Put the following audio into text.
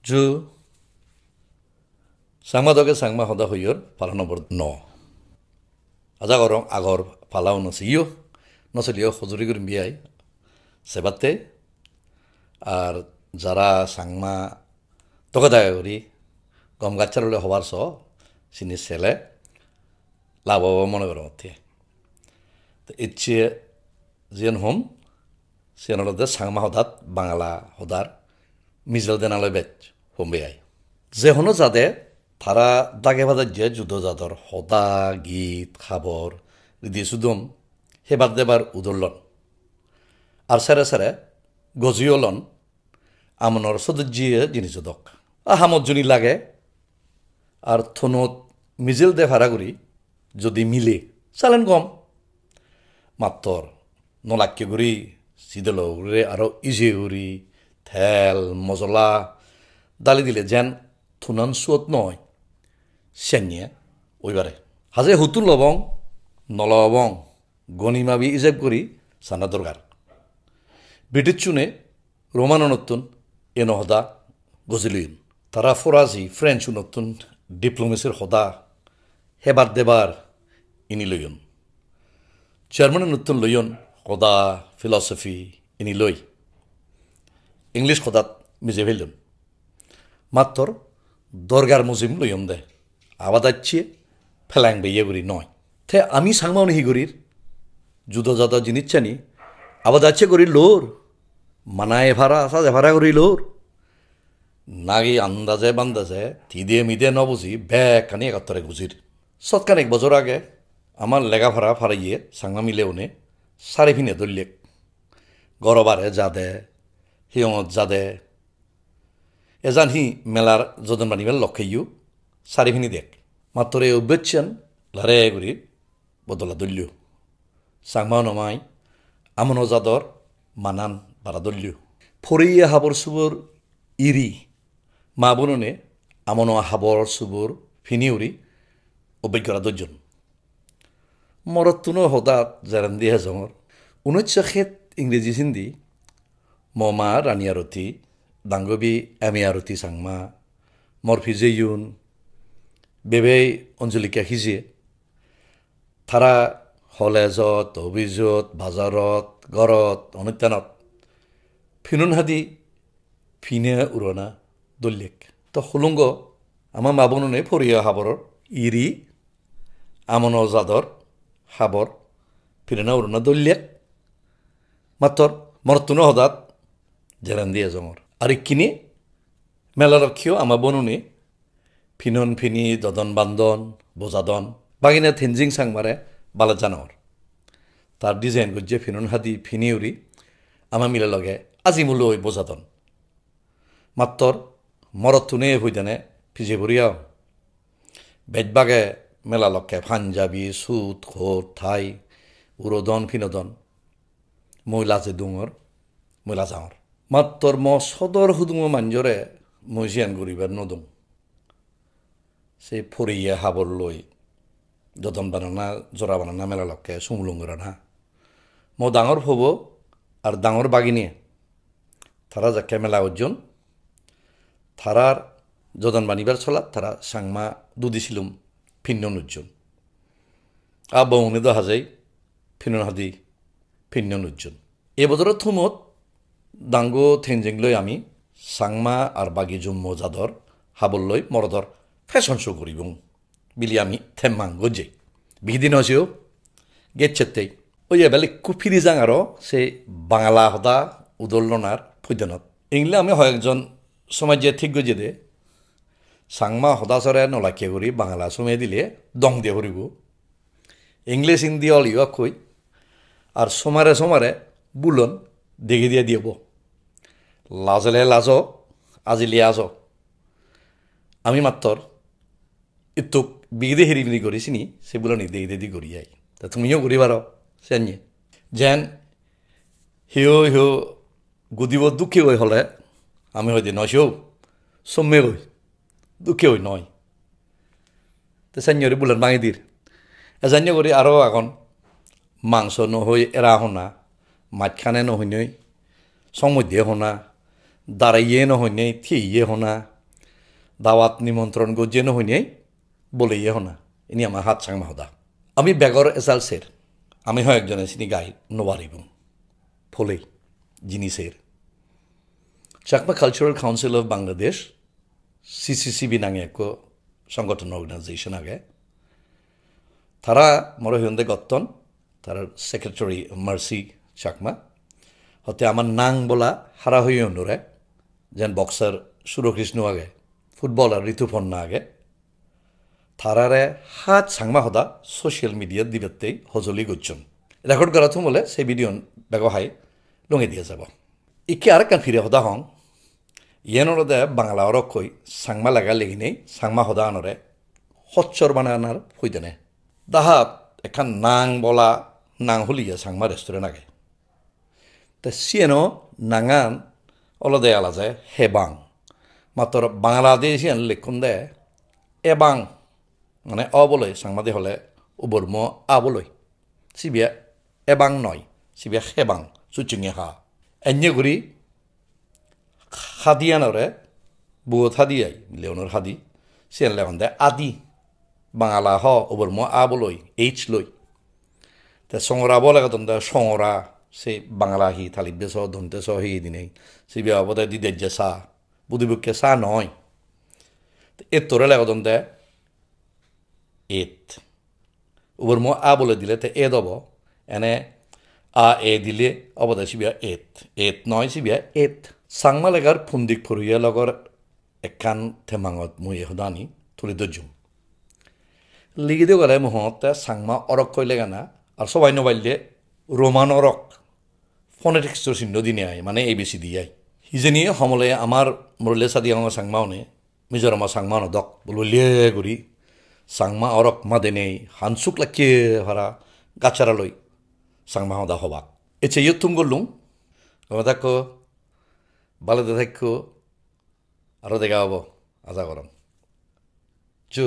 주 상마덕의 상마 허다 허열 발라노버 노 아자거롱 아거 발라오노스 이요 노슬리오 호주리 그림 비아이 세바테 আর যারা সাংমা তগদায় করি গম গাছারলে হবার সহ চিনি ছেলে লাভ মনে করো মধ্যে তো ইচ্ছে যেন হোম সেনলদে সাংমা হদাত বাংলা হদার মিজল দেনালয় বেচ হোমবে আই যে হনো যাদে তারা দাগে বাজার যে যুদ্ধ জাদর হদা গীত খাবর রিদি সুদম হেবার দেবার উদরলন আর সেরে সেরে গজিওলন আমনর সদজিয়ে জিনিস দক আহামত জুনি লাগে আর থনত মিজিল দে ভাড়াগুড়ি যদি মিলে চালেন কম মাত্র নলাক্য গুড়ি সিদল উড়ে আরো ইজি উড়ি থেল মজলা দালি দিলে যেন থুনান সুত নয় সেনিয়ে ওইবারে হাজে হুতুল লবং নলবং গনিমাবি ইজেব করি সানা দরকার ব্রিটিশ চুনে রোমানো নতুন এনো হদা গজিলইন তারা ফরাজি ফ্রেঞ্চ নতুন ডিপ্লোমেসির হদা হেবার দেবার ইনি লইন জার্মানি নতুন লইন হদা ফিলসফি ইনি লই ইংলিশ হদাত মিজে ফেলুন মাত্র দরগার মুজিম লইন দে আবাদাচ্ছি ফেলাং বেয়ে করি নয় থে আমি সাংমাও হি করির যুদ্ধ যাতা জিনিস চানি আবাদাচ্ছে করি লোর মানায় ভাড়া আসা যে ভাড়া করি লোর নাগি আন্দাজে বান্দাজে থিদে মিদে নবুঝি বেকানি একাত্তরে গুজির সৎকানিক বছর আগে আমার লেখাফাড়া ফারাইয়ে সাংমা মিলে উনে সারি ফিনে দলিয়েক গরবারে যাদে হিয়ঙত যাদে এজান হি মেলার যদন বানিবার লক্ষেইও সারি ফিনি দেখ মাত্র এই অভ্যেচ্ছেন লারে গুড়ি বদলা দলীয় সাংমা নমাই আমন যাদর মানান বারাদল্য ফরিয়ে হাবর সুবর ইরি মা বননে আমন হাবর সুবর ফিনিউরি অভিজ্ঞতা দর্জন মরতুনো হদাত জারান দিয়ে জঙর 19 খেত ইংরেজি হিন্দি মমা রানিয়ারতি দাঙ্গবি এমিয়ারতি সাংমা মরফিজে ইউন বেবে অঞ্জলিকা হিজে তারা কলেজত অভিজত বাজারত গড়ত অনুষ্ঠানত ফিনুন হাদি ফিনে উৰনা দলিয়েক তো হুলুঙ্গ আমার মা বননে ফরিয়া হাবরর ইরি আমন জাদর হাবর ফিরেনা উরনা দলিয়েক মাত্র মরতুন হদাত জেরান দিয়ে জমর আর কিনি মেলা রক্ষিও আমার বননে ফিনন ফিনি দদন বান্দন বোজাদন বাগিনা থেনজিং সাংমারে বালা জানর তার ডিজাইন গজ্জে ফিনুন হাদি ফিনি উরি আমার মিলে লগে আজি মূল্য ওই বোঝাতন মাত্র মরতুনে হইদানে ফিজে ভরিয়াও বেজবাগে মেলা লক্ষে পাঞ্জাবি সুত খোট থাই উরোদন ফিনোদন মহিলা যে দুঙর মহিলা যাওয়ার মাত্র ম সদর হুদুঙ মাঞ্জরে মজিয়ান গরিবার নদুম সে ফরিয়ে হাবর লই যতন বানানা জোড়া বানানা মেলা লক্ষে সুমলুঙ্গরা না ম ডাঙর হব আর ডাঙর বাগিনিয়ে তারা যাকে মেলা অর্জন তারার যদন বানিবার চলাত তারা সাংমা দুদিছিলুম ফিন্নন উজ্জন বৌনে দ হাজাই ফিনন হাদি ফিন্নন উজ্জন এ বছরের থুমত ডাঙ্গো থেনজিং লই আমি সাংমা আর বাগি জুম্ম জাদর হাবল লই মরদর ফ্যাশন শো করিব বিলি আমি থেম্মাং গজে বিহিদিন হসেও গেছেতেই ওই এবেলে কুফিরি যাং আরো সে বাংলা হদা উদলনার ফৈদনত ইংলে আমি হয় একজন সমাজে ঠিক গজে দে সাংমা হদাচরে নলাকিয়া করি বাংলা সময় দিলে দং দিয়ে করিব ইংলিশ হিন্দি অলিও কই আর সমারে সমারে বুলন দেখে দিয়ে দিয়েব লাজলে লাজ আজিলে আজ আমি মাত্র ইতুক বিগদে হেরি করিছিনি সেগুলো নি দেখে দিয়ে করি যাই তা তুমিও করি পারো সেনিয়ে যেন হিও হিও গুদিব দুঃখী হয়ে হলে আমি হয়তো নয়সেও সম্মে হই দুঃখী হই নয় তো সেনিয়রে বুলেন ভাঙি দির এজান্য করি আরও এখন মাংস নহই এরা হনা মাছখানে নহই নই সমধ্যে হনা দাঁড়াইয়ে নহই নেই থিয়ে হনা দাওয়াত নিমন্ত্রণ গো যেন হইনিয়াই বলে ইয়ে হনা ইনি আমার হাত সাংমা হদা আমি বেগর এসাল সের আমি হয় একজনের চিনি গাই নোয়ারিব ফলেই জিনিসের Chakma cultural council of Bangladesh CCCB নাঙে এক সংগঠন অর্গানাইজেশন আগে তারা মর হিন্দে গত্তন তার সেক্রেটারি মার্সি চাকমা হতে আমার নাং বলা হারা হই অনুরে যেন বক্সার সুরকৃষ্ণ আগে ফুটবলার ঋতুপর্ণা আগে তারারে হাত সাংমা হদা সোশ্যাল মিডিয়া দিবেতেই হজলি গুচ্ছন রেকর্ড করা তো বলে সেই ভিডিও ব্যবহাই লঙে দিয়ে যাব ইকে আর কান ফিরে হদা হং ইয়েনরে বাংলা অরক কই সাংমা লাগা লেগিনেই সাংমা হদা আনরে হচ্চর বানানার ফইদেনে দাহাত এখান নাং বলা নাং হলিয়া সাংমা রেস্টুরেন্ট আগে তা সিয়েনো নাঙান অলদে আলা যায় হেবাং মাত্র বাংলাদেশিয়ান লেখুন দে এবাং মানে অবলই সাংমাদে হলে উবরম আবলই সিবিয়া এবাং নয় সিবিয়া হেবাং সুচিঙে হা এনে গুড়ি হাদিয়ানরে বুয়ত হাদিয়াই লেওনর হাদি সিয়ান লেখন দে আদি বাংলা হ উবরম আবলই এইচ লই তে সংরা বলে গতন দে সংরা সে বাংলা হি থালিত বেস ধনতে স হি দিনেই সিবিয়া অবদায় দিদে যে সা বুধিবুকে সা নয় এ তোরে লাগতন দে এত উবর ম আ বলে দিলে তে এ দব এনে আ এ দিলে অবদায় সিবিয়া এত নয় সিবিয়া এত সাংমা লেগার ফুন্দিক ফুরিয়া লগর একান থেমাঙত মুই এহদানি তুলি দজুম লিগি দিও গেলে মুহতে সাংমা অরক কইলে গানা আর সবাই নবাইলে রোমান অরক ফনেটিক্সর চিহ্ন দিনে আয় মানে এই বেশি দিয়ে আয় হিজেনি সমলে আমার মুরলে সাদি আমার সাংমাওনে মিজোরামা সাংমানো দক বলিয়ে গুড়ি সাংমা অরক মাদে নেই হানসুক লাকিয়ে হারা গাছারা লই সাংমা হদা হবাক এছে ইয়ে তুম গলুম দেখো ভালো দেখো আরো দেখা হবো আশা করম চু